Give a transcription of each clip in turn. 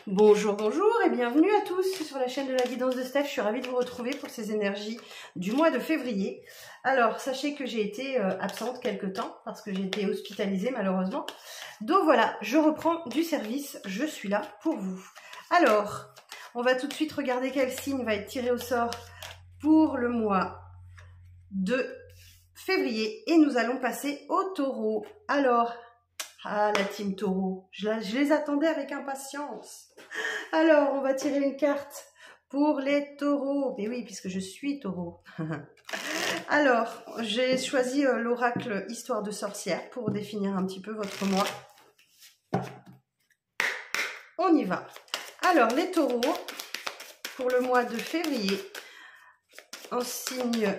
Bonjour, bonjour et bienvenue à tous sur la chaîne de la guidance de Steph. Je suis ravie de vous retrouver pour ces énergies du mois de février. Alors, sachez que j'ai été absente quelque temps parce que j'ai été hospitalisée malheureusement. Donc voilà, je reprends du service, je suis là pour vous. Alors, on va tout de suite regarder quel signe va être tiré au sort pour le mois de février. Et nous allons passer au taureau. Alors, ah, la team taureau, je les attendais avec impatience. Alors, on va tirer une carte pour les taureaux. Mais oui, puisque je suis taureau. Alors, j'ai choisi l'oracle Histoire de sorcière pour définir un petit peu votre mois. On y va. Alors, les taureaux, pour le mois de février, en signe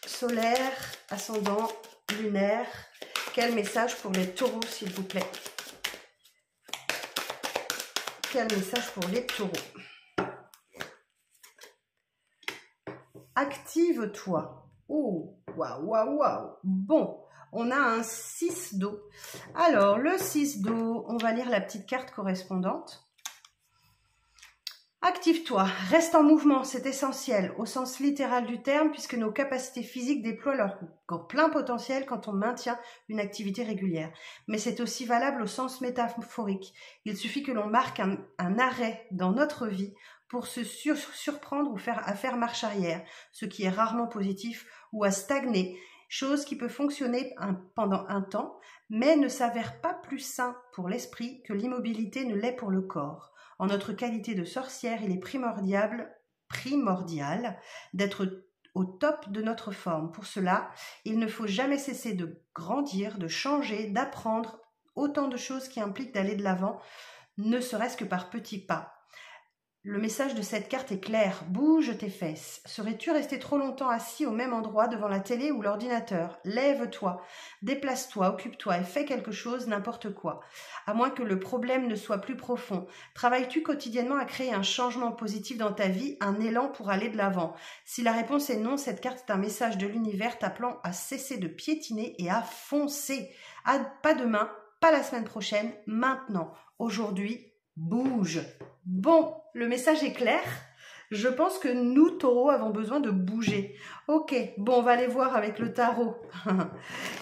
solaire, ascendant, lunaire. Quel message pour les taureaux, s'il vous plaît? Quel message pour les taureaux? Active-toi. Oh, waouh, waouh, waouh. Bon, on a un 6 d'eau. Alors, le 6 d'eau, on va lire la petite carte correspondante. Active-toi, reste en mouvement, c'est essentiel, au sens littéral du terme, puisque nos capacités physiques déploient leur plein potentiel quand on maintient une activité régulière. Mais c'est aussi valable au sens métaphorique. Il suffit que l'on marque un arrêt dans notre vie pour se surprendre ou à faire marche arrière, ce qui est rarement positif, ou à stagner, chose qui peut fonctionner pendant un temps, mais ne s'avère pas plus sain pour l'esprit que l'immobilité ne l'est pour le corps. En notre qualité de sorcière, il est primordial d'être au top de notre forme. Pour cela, il ne faut jamais cesser de grandir, de changer, d'apprendre autant de choses qui impliquent d'aller de l'avant, ne serait-ce que par petits pas. Le message de cette carte est clair, bouge tes fesses. Serais-tu resté trop longtemps assis au même endroit devant la télé ou l'ordinateur? Lève-toi, déplace-toi, occupe-toi et fais quelque chose, n'importe quoi. À moins que le problème ne soit plus profond. Travailles-tu quotidiennement à créer un changement positif dans ta vie, un élan pour aller de l'avant? Si la réponse est non, cette carte est un message de l'univers t'appelant à cesser de piétiner et à foncer. Pas demain, pas la semaine prochaine, maintenant, aujourd'hui. Bouge. Bon, le message est clair. Je pense que nous, taureaux, avons besoin de bouger. Ok, bon, on va aller voir avec le tarot.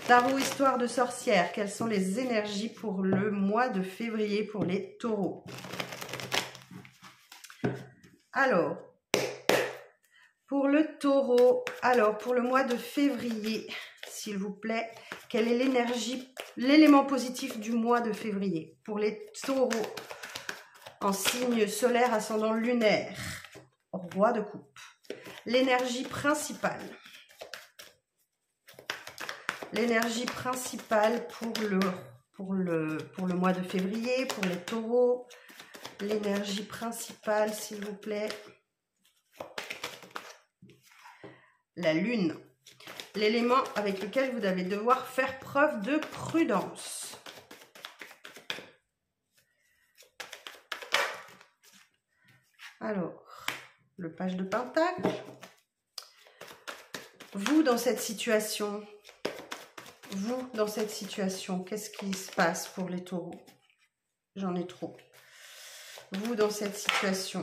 Tarot, histoire de sorcière. Quelles sont les énergies pour le mois de février pour les taureaux? Alors, pour le taureau, pour le mois de février, s'il vous plaît, quelle est l'énergie, l'élément positif du mois de février pour les taureaux? En signe solaire, ascendant lunaire, roi de coupe. L'énergie principale. L'énergie principale pour le mois de février, pour les taureaux. L'énergie principale, s'il vous plaît. La lune. L'élément avec lequel vous allez devoir faire preuve de prudence. Alors, le page de pentacle. Vous, dans cette situation, qu'est-ce qui se passe pour les taureaux? J'en ai trop. Vous, dans cette situation,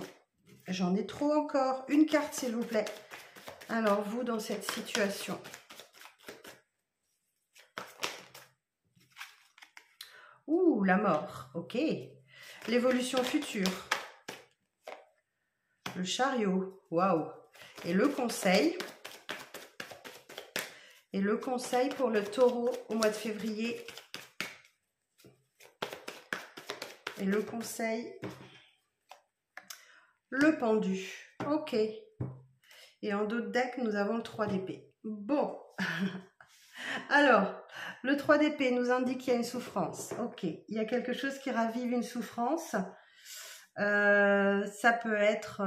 j'en ai trop encore. Une carte, s'il vous plaît. Alors, vous, dans cette situation. Ouh, la mort. Ok. L'évolution future. Le chariot, waouh. Et le conseil. Et le conseil pour le taureau au mois de février. Et le conseil. Le pendu. Ok. Et en dos de deck, nous avons le 3 d'épée. Bon. Alors, le 3 d'épée nous indique qu'il y a une souffrance. Ok. Il y a quelque chose qui ravive une souffrance. Ça peut être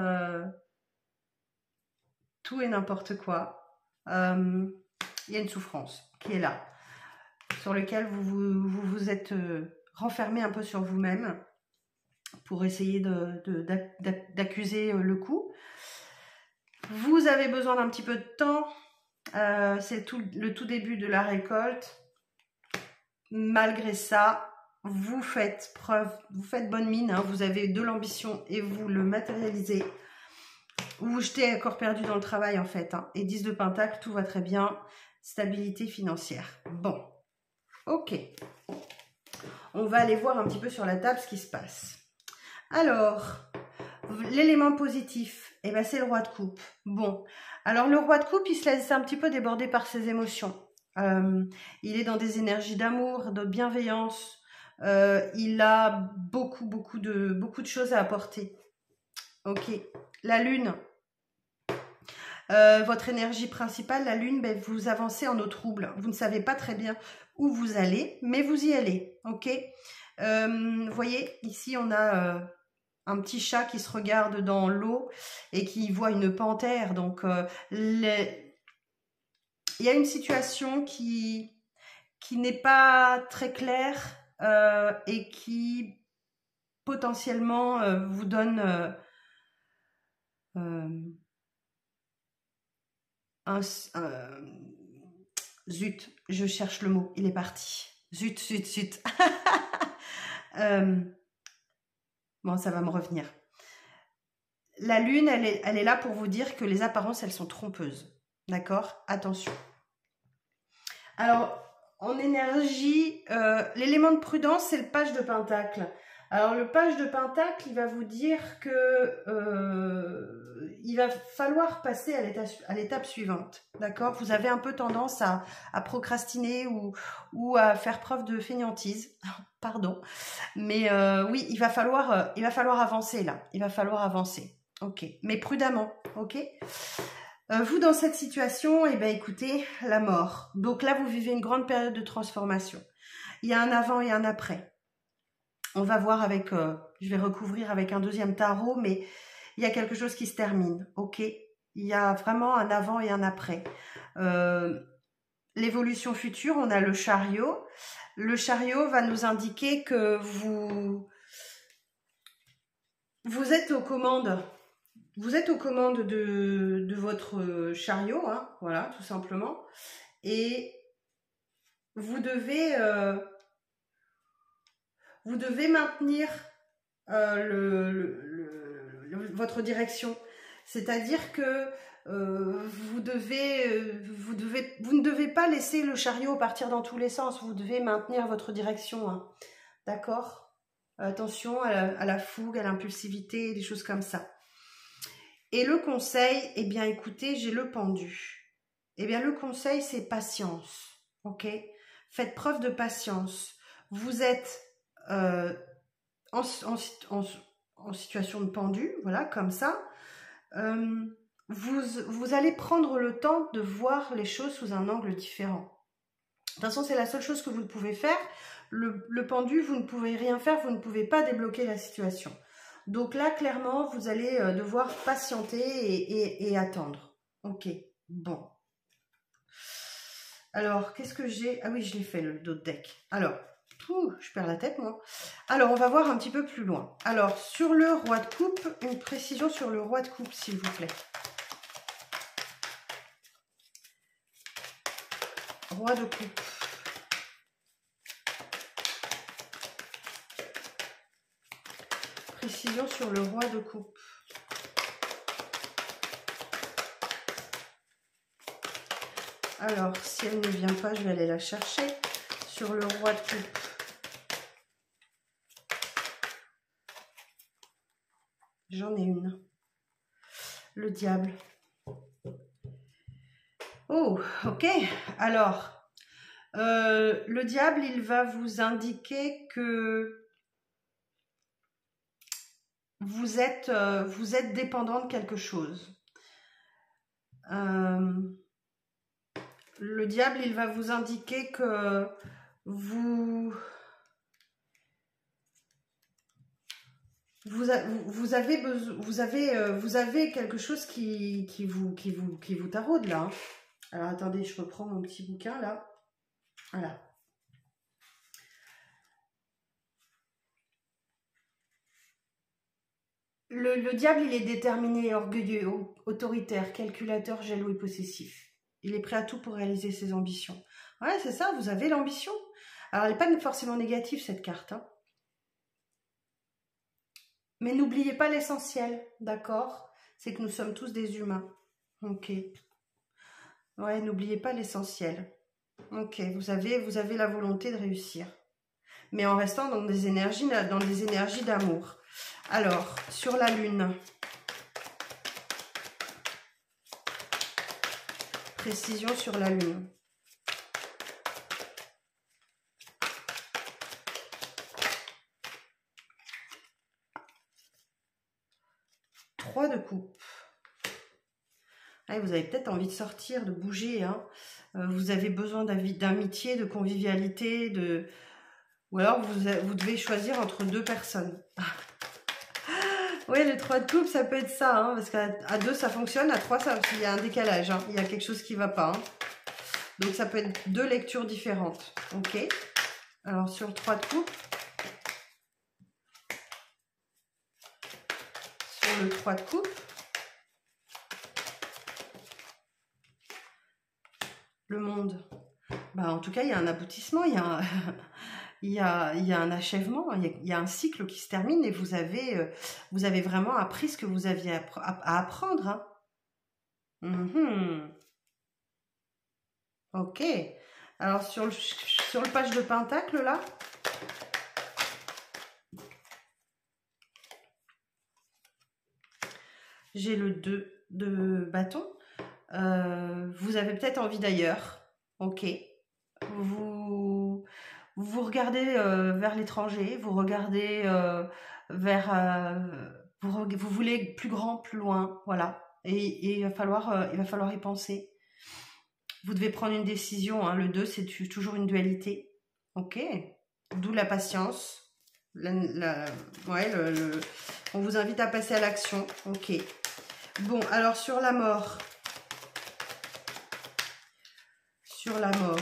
tout et n'importe quoi. Il y a une souffrance qui est là, sur laquelle vous êtes renfermé un peu sur vous-même pour essayer d'accuser le coup. Vous avez besoin d'un petit peu de temps. C'est le tout début de la récolte. Malgré ça, vous faites preuve, vous faites bonne mine, hein, vous avez de l'ambition et vous le matérialisez. Vous jetez à corps perdu dans le travail en fait. Hein. Et 10 de Pentacle, tout va très bien. Stabilité financière. Bon, ok. On va aller voir un petit peu sur la table ce qui se passe. Alors, l'élément positif, eh ben, c'est le roi de coupe. Bon, alors le roi de coupe, il se laisse un petit peu déborder par ses émotions. Il est dans des énergies d'amour, de bienveillance. Il a beaucoup de choses à apporter. Ok, la lune. Votre énergie principale, la lune, ben, vous avancez en eau trouble. Vous ne savez pas très bien où vous allez, mais vous y allez. Ok. Vous voyez, ici, on a un petit chat qui se regarde dans l'eau et qui voit une panthère. Donc, il y a une situation qui n'est pas très claire et qui potentiellement vous donne zut, je cherche le mot, il est parti. Zut. Bon, ça va me revenir. La lune, elle est là pour vous dire que les apparences, elles sont trompeuses. D'accord? Attention. Alors, en énergie, l'élément de prudence, c'est le page de Pentacle. Alors, le page de Pentacle, il va vous dire que il va falloir passer à l'étape suivante. D'accord? Vous avez un peu tendance à procrastiner ou à faire preuve de fainéantise. Pardon. Mais oui, il va falloir avancer là. Il va falloir avancer. Ok. Mais prudemment. Ok? Vous, dans cette situation, eh bien, écoutez, la mort. Donc là, vous vivez une grande période de transformation. Il y a un avant et un après. On va voir avec, je vais recouvrir avec un deuxième tarot, mais il y a quelque chose qui se termine, ok? Il y a vraiment un avant et un après. L'évolution future, on a le chariot. Le chariot va nous indiquer que vous êtes aux commandes. Vous êtes aux commandes de votre chariot, hein, voilà, tout simplement. Et vous devez maintenir votre direction. C'est-à-dire que vous ne devez pas laisser le chariot partir dans tous les sens. Vous devez maintenir votre direction. Hein. D'accord? Attention à la fougue, à l'impulsivité, des choses comme ça. Et le conseil, eh bien écoutez, j'ai le pendu. Eh bien le conseil, c'est patience. Ok? Faites preuve de patience. Vous êtes en situation de pendu, voilà, comme ça. Vous allez prendre le temps de voir les choses sous un angle différent. De toute façon, c'est la seule chose que vous pouvez faire. Le pendu, vous ne pouvez rien faire, vous ne pouvez pas débloquer la situation. Donc là, clairement, vous allez devoir patienter et attendre. Ok, bon. Alors, qu'est-ce que j'ai? Ah oui, je l'ai fait, le dos de deck. Alors, je perds la tête, moi. Alors, on va voir un petit peu plus loin. Alors, sur le roi de coupe, une précision sur le roi de coupe, s'il vous plaît. Roi de coupe. Précision sur le roi de coupe. Alors, si elle ne vient pas, je vais aller la chercher. Sur le roi de coupe. J'en ai une. Le diable. Oh, ok. Alors, le diable, il va vous indiquer que vous êtes dépendant de quelque chose. Le diable, il va vous indiquer que vous avez quelque chose qui vous taraude là. Hein. Alors attendez, je reprends mon petit bouquin là. Voilà. Le diable, il est déterminé, orgueilleux, autoritaire, calculateur, jaloux et possessif. Il est prêt à tout pour réaliser ses ambitions. Ouais, c'est ça, vous avez l'ambition. Alors, elle n'est pas forcément négative, cette carte. Hein. Mais n'oubliez pas l'essentiel, d'accord? C'est que nous sommes tous des humains. Ok. Ouais, n'oubliez pas l'essentiel. Ok, vous avez la volonté de réussir. Mais en restant dans des énergies d'amour. Alors, sur la Lune. Précision sur la Lune. Trois de coupe. Ah, vous avez peut-être envie de sortir, de bouger. Hein. Vous avez besoin d'amitié, de convivialité, ou alors vous devez choisir entre deux personnes. Oui, le 3 de coupe, ça peut être ça, hein, parce qu'à 2, ça fonctionne, à 3, il y a un décalage, hein, il y a quelque chose qui ne va pas. Hein. Donc, ça peut être deux lectures différentes. Ok. Alors, sur le 3 de coupe, sur le 3 de coupe, le monde, bah, en tout cas, il y a un aboutissement, il y a un... Il y a un achèvement, il y a un cycle qui se termine et vous avez vraiment appris ce que vous aviez à apprendre. Hein. Ok. Alors, sur le page de Pentacle, là, j'ai le 2 de bâton. Vous avez peut-être envie d'ailleurs. Ok. Vous regardez vers l'étranger, vous regardez vous voulez plus grand, plus loin, voilà. Et il va falloir y penser. Vous devez prendre une décision, hein. Le 2, c'est toujours une dualité. Ok. D'où la patience. On vous invite à passer à l'action. Ok. Bon, alors sur la mort. Sur la mort.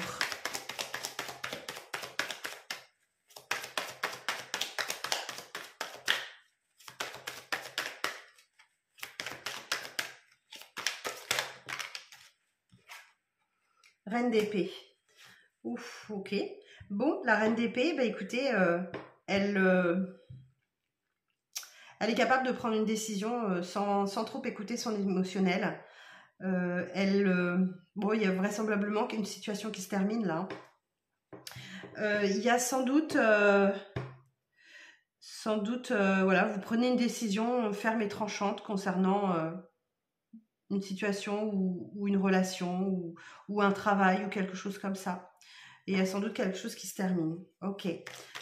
Reine d'épée. Ouf, ok. Bon, la reine d'épée, bah écoutez, elle est capable de prendre une décision sans trop écouter son émotionnel. Bon, il y a vraisemblablement une situation qui se termine là. Il y a sans doute, voilà, vous prenez une décision ferme et tranchante concernant une situation ou une relation ou un travail ou quelque chose comme ça. Et il y a sans doute quelque chose qui se termine. Ok.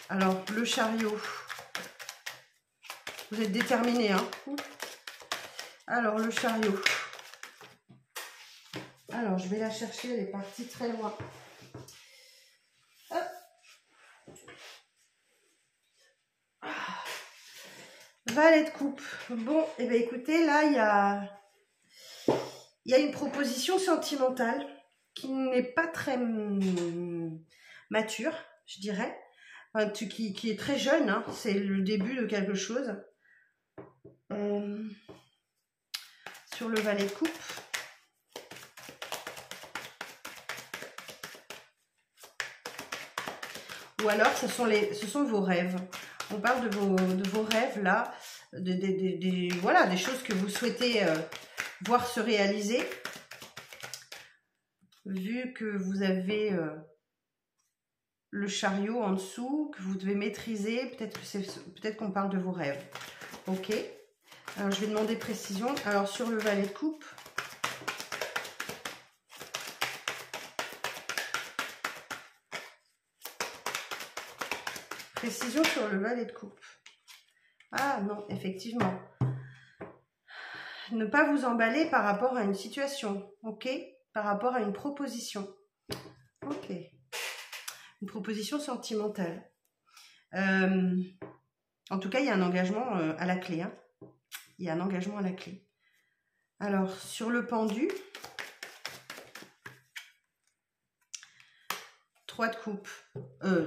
Alors, le chariot. Vous êtes déterminé, hein? Alors, le chariot. Alors, je vais la chercher. Elle est partie très loin. Hop. Valet de coupe. Bon, et bien écoutez, là, il y a une proposition sentimentale qui n'est pas très mature, je dirais. Enfin, qui est très jeune, hein. C'est le début de quelque chose. Sur le valet de coupe. Ou alors, ce sont vos rêves. On parle de vos rêves, là, voilà, des choses que vous souhaitez voir se réaliser. Vu que vous avez le chariot en dessous, que vous devez maîtriser, peut-être qu'on parle de vos rêves. Ok. Alors, je vais demander précision. Alors, sur le valet de coupe. Précision sur le valet de coupe. Ah non, effectivement. Ne pas vous emballer par rapport à une situation, ok? Par rapport à une proposition. Ok. Une proposition sentimentale. En tout cas, il y a un engagement à la clé. Hein. Il y a un engagement à la clé. Alors, sur le pendu, 3 de coupe,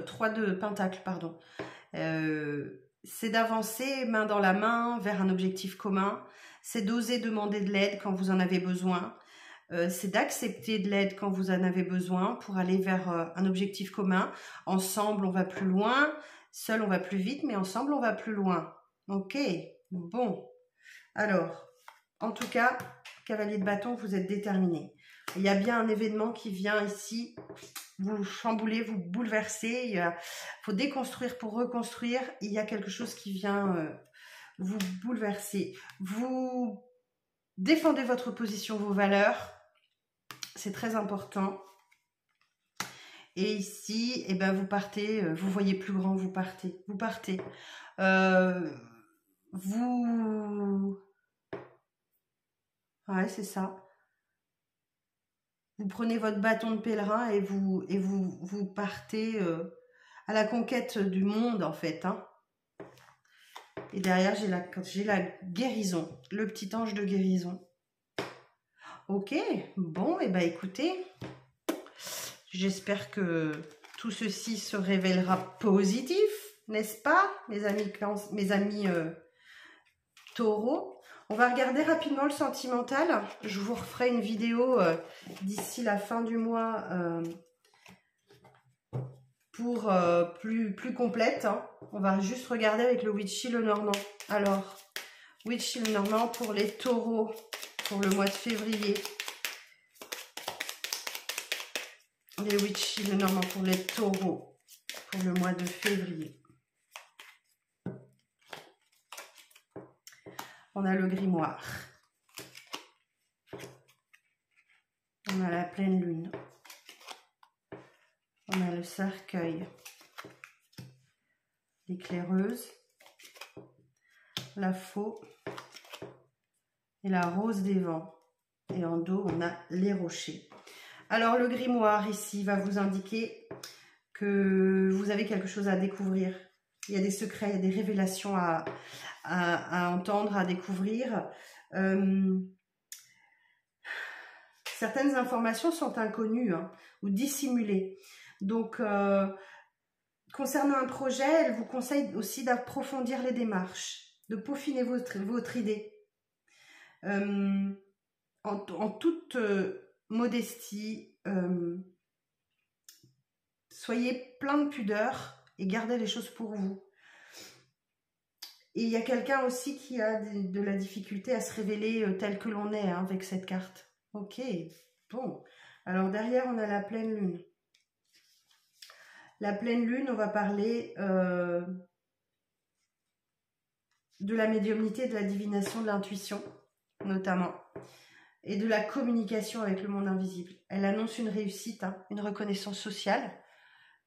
3 de pentacle, pardon. C'est d'avancer main dans la main vers un objectif commun. C'est d'oser demander de l'aide quand vous en avez besoin. c'est d'accepter de l'aide quand vous en avez besoin pour aller vers un objectif commun. Ensemble, on va plus loin. Seul, on va plus vite, mais ensemble, on va plus loin. Ok, bon. Alors, en tout cas, cavalier de bâton, vous êtes déterminé. Il y a bien un événement qui vient ici vous chambouler, vous bouleverser. Il faut déconstruire pour reconstruire. Il y a quelque chose qui vient vous bouleverser. Vous défendez votre position, vos valeurs. C'est très important. Et ici, eh ben, vous partez, vous voyez plus grand, vous partez. Vous partez. Ouais, c'est ça. Vous prenez votre bâton de pèlerin et vous partez à la conquête du monde, en fait. Hein. Et derrière, j'ai la guérison, le petit ange de guérison. Ok, bon, et ben écoutez, j'espère que tout ceci se révélera positif, n'est-ce pas, mes amis taureaux. On va regarder rapidement le sentimental. Je vous referai une vidéo d'ici la fin du mois pour plus complète. Hein. On va juste regarder avec le Witchy le Normand. Alors, Witchy le Normand pour les taureaux pour le mois de février. Les Witchy le Normand pour les taureaux pour le mois de février. On a le grimoire. On a la pleine lune. On a le cercueil. L'éclaireuse. La faux. Et la rose des vents. Et en dos, on a les rochers. Alors, le grimoire ici va vous indiquer que vous avez quelque chose à découvrir. Il y a des secrets, il y a des révélations à entendre, à découvrir. Certaines informations sont inconnues hein, ou dissimulées. Donc, concernant un projet, elle vous conseille aussi d'approfondir les démarches, de peaufiner votre idée. En toute modestie, soyez plein de pudeur et gardez les choses pour vous. Et il y a quelqu'un aussi qui a de la difficulté à se révéler tel que l'on est hein, avec cette carte. Ok, bon. Alors derrière, on a la pleine lune. La pleine lune, on va parler de la médiumnité, de la divination, de l'intuition, notamment, et de la communication avec le monde invisible. Elle annonce une réussite, hein, une reconnaissance sociale.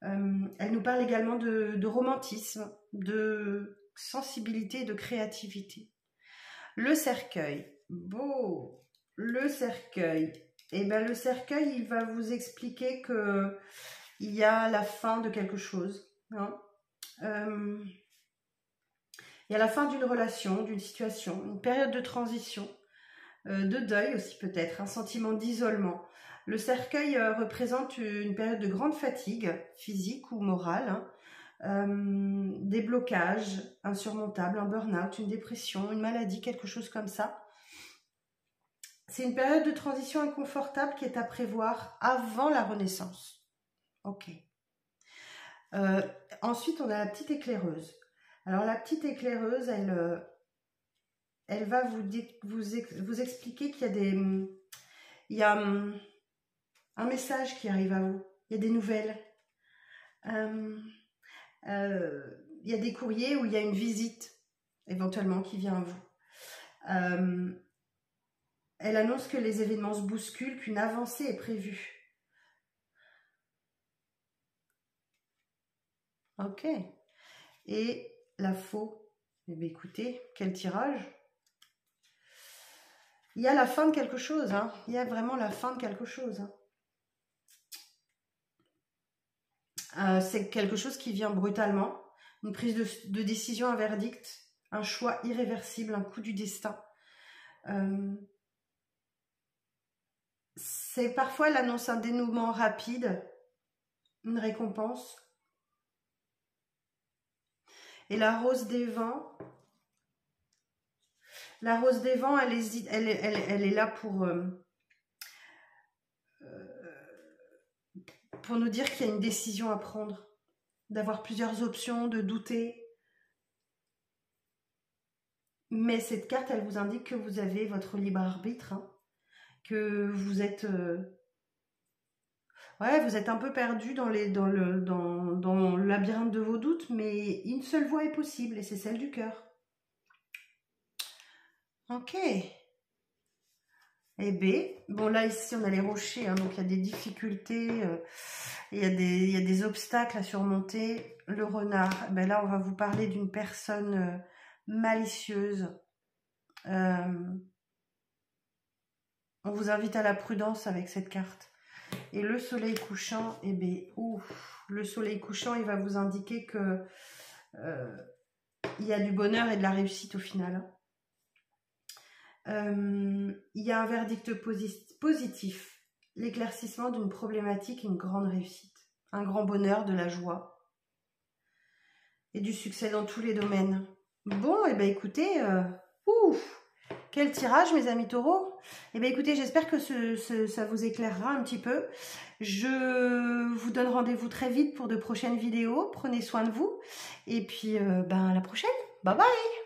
Elle nous parle également de romantisme, de sensibilité, de créativité. Le cercueil, beau, le cercueil. Eh bien, le cercueil, il va vous expliquer que il y a la fin de quelque chose. Hein. Il y a la fin d'une relation, d'une situation, une période de transition, de deuil aussi peut-être, un sentiment d'isolement. Le cercueil représente une période de grande fatigue, physique ou morale, hein, des blocages insurmontables, un burn-out, une dépression, une maladie, quelque chose comme ça. C'est une période de transition inconfortable qui est à prévoir avant la renaissance. Ok. Ensuite, on a la petite éclaireuse. Alors, la petite éclaireuse, elle va vous expliquer qu'il y a un message qui arrive à vous. Il y a des nouvelles. Il y a des courriers où il y a une visite, éventuellement, qui vient à vous. Elle annonce que les événements se bousculent, qu'une avancée est prévue. Ok. Et la faux. Eh bien, écoutez, quel tirage. Il y a la fin de quelque chose. Hein. Il y a vraiment la fin de quelque chose. Hein. C'est quelque chose qui vient brutalement. Une prise de décision, un verdict, un choix irréversible, un coup du destin. C'est parfois l'annonce d'un dénouement rapide, une récompense. Et la rose des vents, elle est là pour pour nous dire qu'il y a une décision à prendre, d'avoir plusieurs options, de douter. Mais cette carte, elle vous indique que vous avez votre libre arbitre, hein, que vous êtes... ouais, vous êtes un peu perdu dans le labyrinthe de vos doutes, mais une seule voie est possible, et c'est celle du cœur. Ok. Et B, bon là ici on a les rochers, hein, donc il y a des difficultés, il y a des obstacles à surmonter. Le renard, ben là on va vous parler d'une personne malicieuse. On vous invite à la prudence avec cette carte. Et le soleil couchant, eh bien, ouf, le soleil couchant, il va vous indiquer que il y a du bonheur et de la réussite au final. Il y a un verdict positif, l'éclaircissement d'une problématique, une grande réussite, un grand bonheur, de la joie et du succès dans tous les domaines. Bon, et ben écoutez, quel tirage mes amis taureaux. Et ben écoutez, j'espère que ça vous éclairera un petit peu. Je vous donne rendez-vous très vite pour de prochaines vidéos. Prenez soin de vous et puis ben à la prochaine. Bye bye.